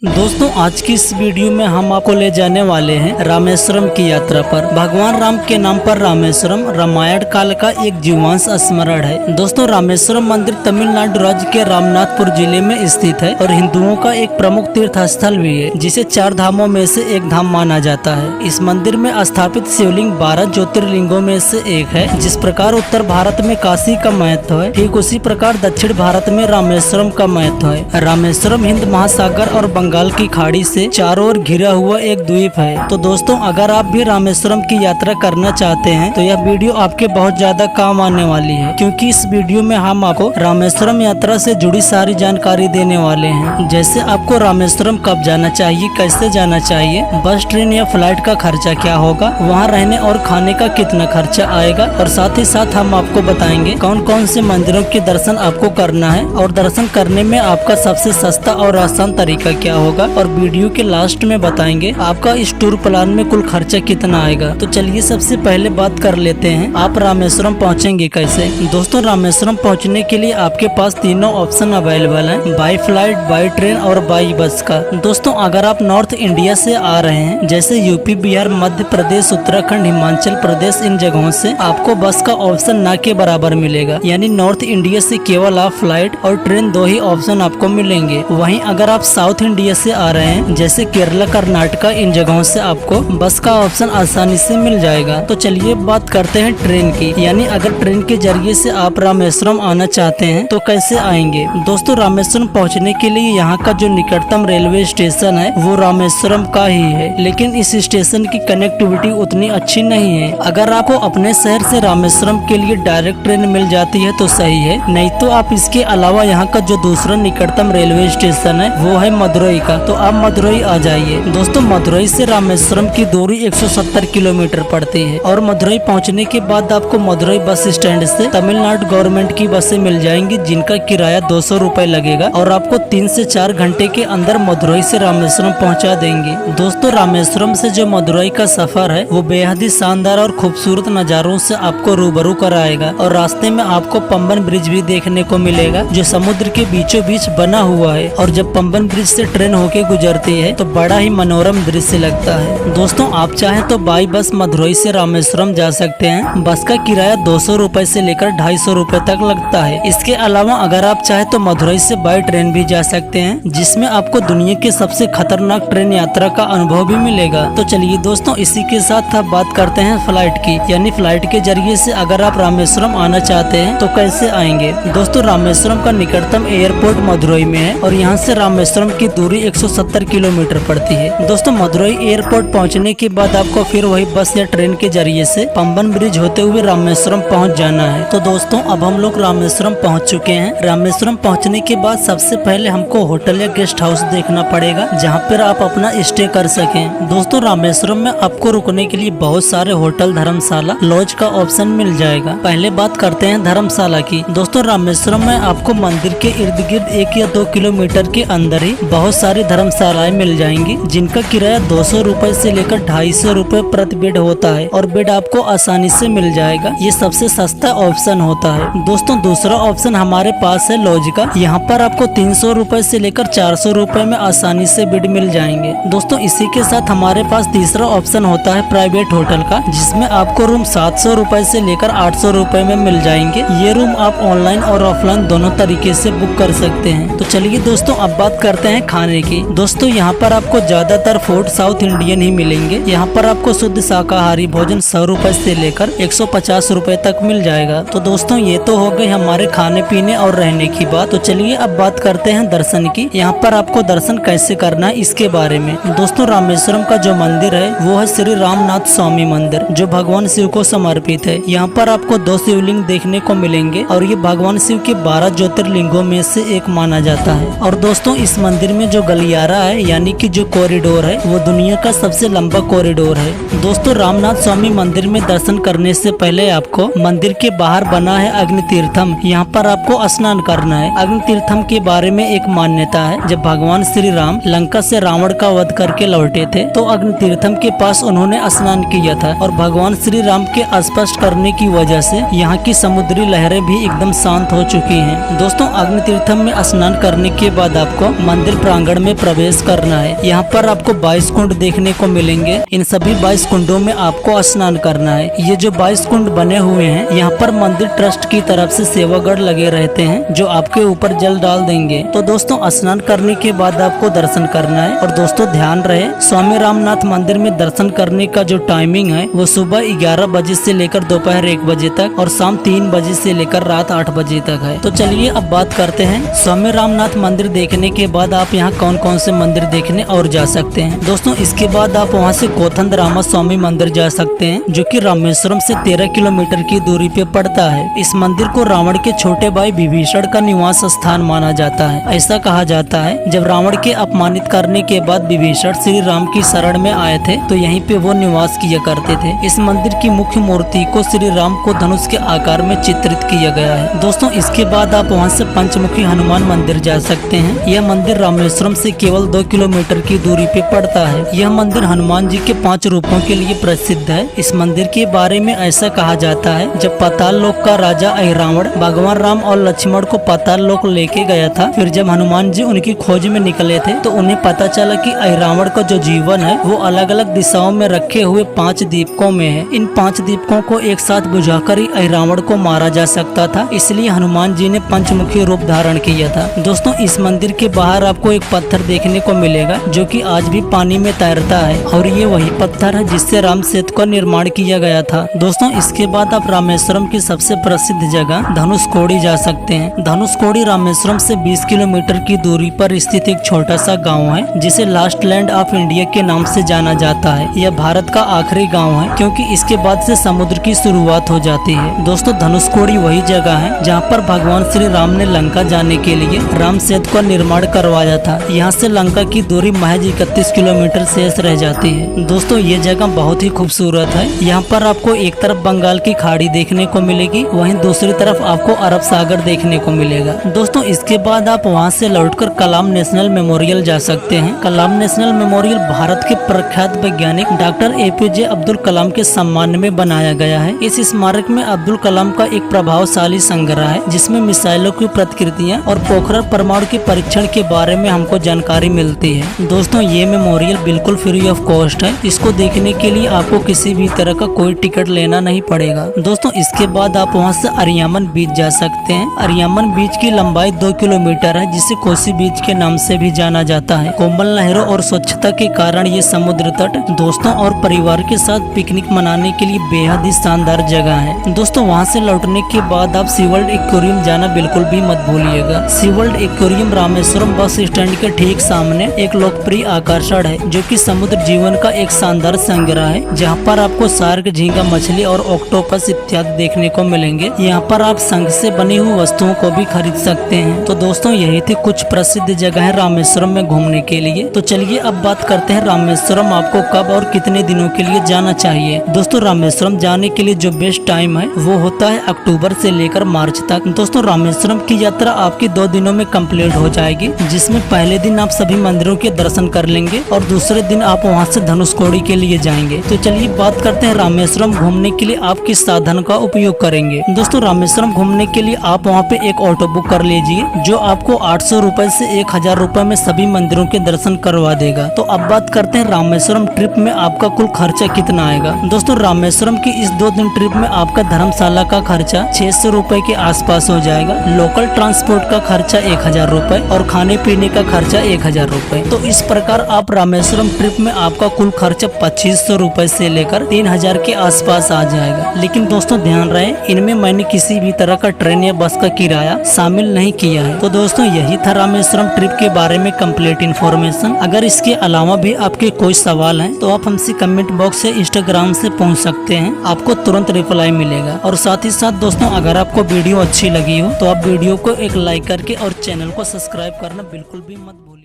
दोस्तों आज की इस वीडियो में हम आपको ले जाने वाले हैं रामेश्वरम की यात्रा पर। भगवान राम के नाम पर रामेश्वरम रामायण काल का एक जीवांश स्मरण है। दोस्तों रामेश्वरम मंदिर तमिलनाडु राज्य के रामनाथपुर जिले में स्थित है और हिंदुओं का एक प्रमुख तीर्थ स्थल भी है, जिसे 4 धामों में से एक धाम माना जाता है। इस मंदिर में स्थापित शिवलिंग 12 ज्योतिर्लिंगों में से एक है। जिस प्रकार उत्तर भारत में काशी का महत्व है, ठीक उसी प्रकार दक्षिण भारत में रामेश्वरम का महत्व है। रामेश्वरम हिंद महासागर और बंगाल की खाड़ी से चारों ओर घिरा हुआ एक द्वीप है। तो दोस्तों अगर आप भी रामेश्वरम की यात्रा करना चाहते हैं तो यह वीडियो आपके बहुत ज्यादा काम आने वाली है, क्योंकि इस वीडियो में हम आपको रामेश्वरम यात्रा से जुड़ी सारी जानकारी देने वाले हैं। जैसे आपको रामेश्वरम कब जाना चाहिए, कैसे जाना चाहिए, बस ट्रेन या फ्लाइट का खर्चा क्या होगा, वहाँ रहने और खाने का कितना खर्चा आएगा, और साथ ही साथ हम आपको बताएंगे कौन कौन से मंदिरों के दर्शन आपको करना है और दर्शन करने में आपका सबसे सस्ता और आसान तरीका क्या होगा, और वीडियो के लास्ट में बताएंगे आपका इस टूर प्लान में कुल खर्चा कितना आएगा। तो चलिए सबसे पहले बात कर लेते हैं आप रामेश्वरम पहुंचेंगे कैसे। दोस्तों रामेश्वरम पहुंचने के लिए आपके पास तीनों ऑप्शन अवेलेबल हैं, बाई फ्लाइट, बाई ट्रेन और बाई बस का। दोस्तों अगर आप नॉर्थ इंडिया से आ रहे हैं, जैसे यूपी, बिहार, मध्य प्रदेश, उत्तराखंड, हिमाचल प्रदेश, इन जगहों से आपको बस का ऑप्शन ना के बराबर मिलेगा। यानी नॉर्थ इंडिया से केवल आप फ्लाइट और ट्रेन 2 ही ऑप्शन आपको मिलेंगे। वहीं अगर आप साउथ इंडिया से आ रहे हैं, जैसे केरला, कर्नाटका, इन जगहों से आपको बस का ऑप्शन आसानी से मिल जाएगा। तो चलिए बात करते हैं ट्रेन की। यानी अगर ट्रेन के जरिए से आप रामेश्वरम आना चाहते हैं तो कैसे आएंगे। दोस्तों रामेश्वरम पहुंचने के लिए यहाँ का जो निकटतम रेलवे स्टेशन है वो रामेश्वरम का ही है, लेकिन इस स्टेशन की कनेक्टिविटी उतनी अच्छी नहीं है। अगर आपको अपने शहर से रामेश्वरम के लिए डायरेक्ट ट्रेन मिल जाती है तो सही है, नहीं तो आप इसके अलावा यहाँ का जो दूसरा निकटतम रेलवे स्टेशन है वो है मदुरई का। तो आप मदुरई आ जाइए। दोस्तों मदुरई से रामेश्वरम की दूरी 170 किलोमीटर पड़ती है और मदुरई पहुंचने के बाद आपको मदुरई बस स्टैंड से तमिलनाडु गवर्नमेंट की बसें मिल जाएंगी, जिनका किराया 200 रुपए लगेगा और आपको 3 से 4 घंटे के अंदर मदुरई से रामेश्वरम पहुंचा देंगे। दोस्तों रामेश्वरम से जो मदुरई का सफर है वो बेहद ही शानदार और खूबसूरत नजारों से आपको रूबरू कराएगा और रास्ते में आपको पंबन ब्रिज भी देखने को मिलेगा, जो समुद्र के बीचों बीच बना हुआ है। और जब पंबन ब्रिज से ट्रेन होके गुजरती है तो बड़ा ही मनोरम दृश्य लगता है। दोस्तों आप चाहें तो बाई बस मदुरई से रामेश्वरम जा सकते हैं। बस का किराया 200 रुपए से लेकर 250 रुपए तक लगता है। इसके अलावा अगर आप चाहें तो मदुरई से बाई ट्रेन भी जा सकते हैं, जिसमें आपको दुनिया के सबसे खतरनाक ट्रेन यात्रा का अनुभव भी मिलेगा। तो चलिए दोस्तों इसी के साथ आप बात करते हैं फ्लाइट की। यानी फ्लाइट के जरिए से अगर आप रामेश्वरम आना चाहते हैं तो कैसे आएंगे। दोस्तों रामेश्वरम का निकटतम एयरपोर्ट मदुरई में है और यहाँ से रामेश्वरम की दूरी 170 किलोमीटर पड़ती है। दोस्तों मदुरई एयरपोर्ट पहुंचने के बाद आपको फिर वही बस या ट्रेन के जरिए से पंबन ब्रिज होते हुए रामेश्वरम पहुंच जाना है। तो दोस्तों अब हम लोग रामेश्वरम पहुंच चुके हैं। रामेश्वरम पहुंचने के बाद सबसे पहले हमको होटल या गेस्ट हाउस देखना पड़ेगा, जहां पर आप अपना स्टे कर सकें। दोस्तों रामेश्वरम में आपको रुकने के लिए बहुत सारे होटल, धर्मशाला, लॉज का ऑप्शन मिल जाएगा। पहले बात करते हैं धर्मशाला की। दोस्तों रामेश्वरम में आपको मंदिर के इर्द गिर्द 1 या 2 किलोमीटर के अंदर ही बहुत सारी धर्मशालाएं मिल जाएंगी, जिनका किराया 200 रुपए से लेकर 250 रुपए प्रति बेड होता है और बेड आपको आसानी से मिल जाएगा। ये सबसे सस्ता ऑप्शन होता है। दोस्तों दूसरा ऑप्शन हमारे पास है लॉज का। यहाँ पर आपको 300 रुपए से लेकर 400 रुपए में आसानी से बेड मिल जाएंगे। दोस्तों इसी के साथ हमारे पास तीसरा ऑप्शन होता है प्राइवेट होटल का, जिसमें आपको रूम 700 रुपए से लेकर 800 रुपए में मिल जाएंगे। ये रूम आप ऑनलाइन और ऑफलाइन दोनों तरीके से बुक कर सकते हैं। तो चलिए दोस्तों अब बात करते हैं खाने की। दोस्तों यहाँ पर आपको ज्यादातर फूड साउथ इंडियन ही मिलेंगे। यहाँ पर आपको शुद्ध शाकाहारी भोजन 100 रुपए से लेकर 150 रुपए तक मिल जाएगा। तो दोस्तों ये तो हो गई हमारे खाने पीने और रहने की बात। तो चलिए अब बात करते हैं दर्शन की। यहाँ पर आपको दर्शन कैसे करना है इसके बारे में। दोस्तों रामेश्वरम का जो मंदिर है वो है श्री रामनाथ स्वामी मंदिर, जो भगवान शिव को समर्पित है। यहाँ पर आपको 2 शिवलिंग देखने को मिलेंगे और ये भगवान शिव के 12 ज्योतिर्लिंगों में से एक माना जाता है। और दोस्तों इस मंदिर में जो गलियारा है, यानी कि जो कॉरिडोर है, वो दुनिया का सबसे लंबा कॉरिडोर है। दोस्तों रामनाथ स्वामी मंदिर में दर्शन करने से पहले आपको मंदिर के बाहर बना है अग्नि तीर्थम, यहाँ पर आपको स्नान करना है। अग्नि तीर्थम के बारे में एक मान्यता है, जब भगवान श्री राम लंका से रावण का वध करके लौटे थे तो अग्नि तीर्थम के पास उन्होंने स्नान किया था और भगवान श्री राम के स्पष्ट करने की वजह से यहाँ की समुद्री लहरें भी एकदम शांत हो चुकी हैं। दोस्तों अग्नि तीर्थम में स्नान करने के बाद आपको मंदिर प्रांगण प्रांगण में प्रवेश करना है। यहाँ पर आपको 22 कुंड देखने को मिलेंगे। इन सभी 22 कुंडों में आपको स्नान करना है। ये जो 22 कुंड बने हुए हैं, यहाँ पर मंदिर ट्रस्ट की तरफ से सेवागढ़ लगे रहते हैं जो आपके ऊपर जल डाल देंगे। तो दोस्तों स्नान करने के बाद आपको दर्शन करना है। और दोस्तों ध्यान रहे, स्वामी रामनाथ मंदिर में दर्शन करने का जो टाइमिंग है वो सुबह 11 बजे से लेकर दोपहर 1 बजे तक और शाम 3 बजे से लेकर रात 8 बजे तक है। तो चलिए अब बात करते हैं स्वामी रामनाथ मंदिर देखने के बाद आप यहाँ कौन कौन से मंदिर देखने और जा सकते हैं। दोस्तों इसके बाद आप वहाँ से कोथंद रामा स्वामी मंदिर जा सकते हैं जो कि रामेश्वरम से 13 किलोमीटर की दूरी पे पड़ता है। इस मंदिर को रावण के छोटे भाई विभीषण का निवास स्थान माना जाता है। ऐसा कहा जाता है जब रावण के अपमानित करने के बाद विभीषण श्री राम की शरण में आए थे तो यहीं पे वो निवास किया करते थे। इस मंदिर की मुख्य मूर्ति को श्री राम को धनुष के आकार में चित्रित किया गया है। दोस्तों इसके बाद आप वहां से पंचमुखी हनुमान मंदिर जा सकते हैं। यह मंदिर रामेश्वरम से केवल 2 किलोमीटर की दूरी पे पड़ता है। यह मंदिर हनुमान जी के 5 रूपों के लिए प्रसिद्ध है। इस मंदिर के बारे में ऐसा कहा जाता है जब पाताल लोक का राजा अहिरावण भगवान राम और लक्ष्मण को पाताल लोक लेके गया था, फिर जब हनुमान जी उनकी खोज में निकले थे तो उन्हें पता चला कि अहिरावण का जो जीवन है वो अलग अलग दिशाओं में रखे हुए 5 दीपकों में है। इन 5 दीपकों को एक साथ बुझाकर ही अहिरावण को मारा जा सकता था, इसलिए हनुमान जी ने पंचमुखी रूप धारण किया था। दोस्तों इस मंदिर के बाहर आपको एक पत्थर देखने को मिलेगा जो कि आज भी पानी में तैरता है और ये वही पत्थर है जिससे राम सेतु का निर्माण किया गया था। दोस्तों इसके बाद आप रामेश्वरम की सबसे प्रसिद्ध जगह धनुषकोडी जा सकते हैं। धनुषकोडी रामेश्वरम से 20 किलोमीटर की दूरी पर स्थित एक छोटा सा गाँव है जिसे लास्ट लैंड ऑफ इंडिया के नाम से जाना जाता है। यह भारत का आखिरी गाँव है क्योंकि इसके बाद से समुद्र की शुरुआत हो जाती है। दोस्तों धनुषकोडी वही जगह है जहाँ पर भगवान श्री राम ने लंका जाने के लिए राम सेतु का निर्माण करवाया था। यहाँ से लंका की दूरी महज 31 किलोमीटर शेष रह जाती है। दोस्तों ये जगह बहुत ही खूबसूरत है। यहाँ पर आपको एक तरफ बंगाल की खाड़ी देखने को मिलेगी, वहीं दूसरी तरफ आपको अरब सागर देखने को मिलेगा। दोस्तों इसके बाद आप वहाँ से लौटकर कलाम नेशनल मेमोरियल जा सकते हैं। कलाम नेशनल मेमोरियल भारत के प्रख्यात वैज्ञानिक डॉक्टर APJ अब्दुल कलाम के सम्मान में बनाया गया है। इस स्मारक में अब्दुल कलाम का एक प्रभावशाली संग्रह है जिसमें मिसाइलों की प्रतिकृतियां और पोखरण परमाणु के परीक्षण के बारे में हमको जानकारी मिलती है। दोस्तों ये मेमोरियल बिल्कुल फ्री ऑफ कॉस्ट है। इसको देखने के लिए आपको किसी भी तरह का कोई टिकट लेना नहीं पड़ेगा। दोस्तों इसके बाद आप वहाँ से अरियामन बीच जा सकते हैं। अरियामन बीच की लंबाई 2 किलोमीटर है जिसे कोसी बीच के नाम से भी जाना जाता है। कोमल लहरों और स्वच्छता के कारण ये समुद्र तट दोस्तों और परिवार के साथ पिकनिक मनाने के लिए बेहद ही शानदार जगह है। दोस्तों वहाँ से लौटने के बाद आप सी वर्ल्ड एक्वेरियम जाना बिल्कुल भी मत भूलिएगा। सी world aquarium Rameswaram bus stand के ठीक सामने एक लोकप्रिय आकर्षण है जो कि समुद्र जीवन का एक शानदार संग्रह है जहाँ पर आपको शार्क, झींगा मछली और ऑक्टोपस इत्यादि देखने को मिलेंगे। यहाँ पर आप शंख से बनी हुई वस्तुओं को भी खरीद सकते हैं। तो दोस्तों यही थी कुछ प्रसिद्ध जगह रामेश्वरम में घूमने के लिए। तो चलिए अब बात करते हैं रामेश्वरम आपको कब और कितने दिनों के लिए जाना चाहिए। दोस्तों रामेश्वरम जाने के लिए जो बेस्ट टाइम है वो होता है अक्टूबर से लेकर मार्च तक। दोस्तों रामेश्वरम की यात्रा आपकी 2 दिनों में कंप्लीट हो जाएगी, जिसमें पहले दिन आप सभी मंदिरों के दर्शन कर लेंगे और दूसरे दिन आप वहां से धनुषकोडी के लिए जाएंगे। तो चलिए बात करते हैं रामेश्वरम घूमने के लिए आप किस साधन का उपयोग करेंगे। दोस्तों रामेश्वरम घूमने के लिए आप वहाँ पे एक ऑटो बुक कर लीजिए जो आपको 800 रुपए से 1000 रुपए में सभी मंदिरों के दर्शन करवा देगा। तो अब बात करते हैं रामेश्वरम ट्रिप में आपका कुल खर्चा कितना आएगा। दोस्तों रामेश्वरम की इस 2 दिन ट्रिप में आपका धर्मशाला का खर्चा 600 रुपए के आसपास हो जाएगा। लोकल ट्रांसपोर्ट का खर्चा 1000 रुपए और खाने पीने का खर्चा 1000 रुपए। तो इस प्रकार आप रामेश्वरम ट्रिप में आपका कुल खर्चा 2500 रुपए से लेकर 3000 के आसपास आ जाएगा। लेकिन दोस्तों ध्यान रहे इनमें मैंने किसी भी तरह का ट्रेन या बस का किराया शामिल नहीं किया है। तो दोस्तों यही था रामेश्वरम ट्रिप के बारे में कंप्लीट इन्फॉर्मेशन। अगर इसके अलावा भी आपके कोई सवाल है तो आप हमसे कमेंट बॉक्स से इंस्टाग्राम से पूछ सकते हैं, आपको तुरंत रिप्लाई मिलेगा। और साथ ही साथ दोस्तों अगर आपको वीडियो अच्छी लगी हो तो आप वीडियो को एक लाइक करके और चैनल को सब्सक्राइब करना बिल्कुल भी मत भूलिए।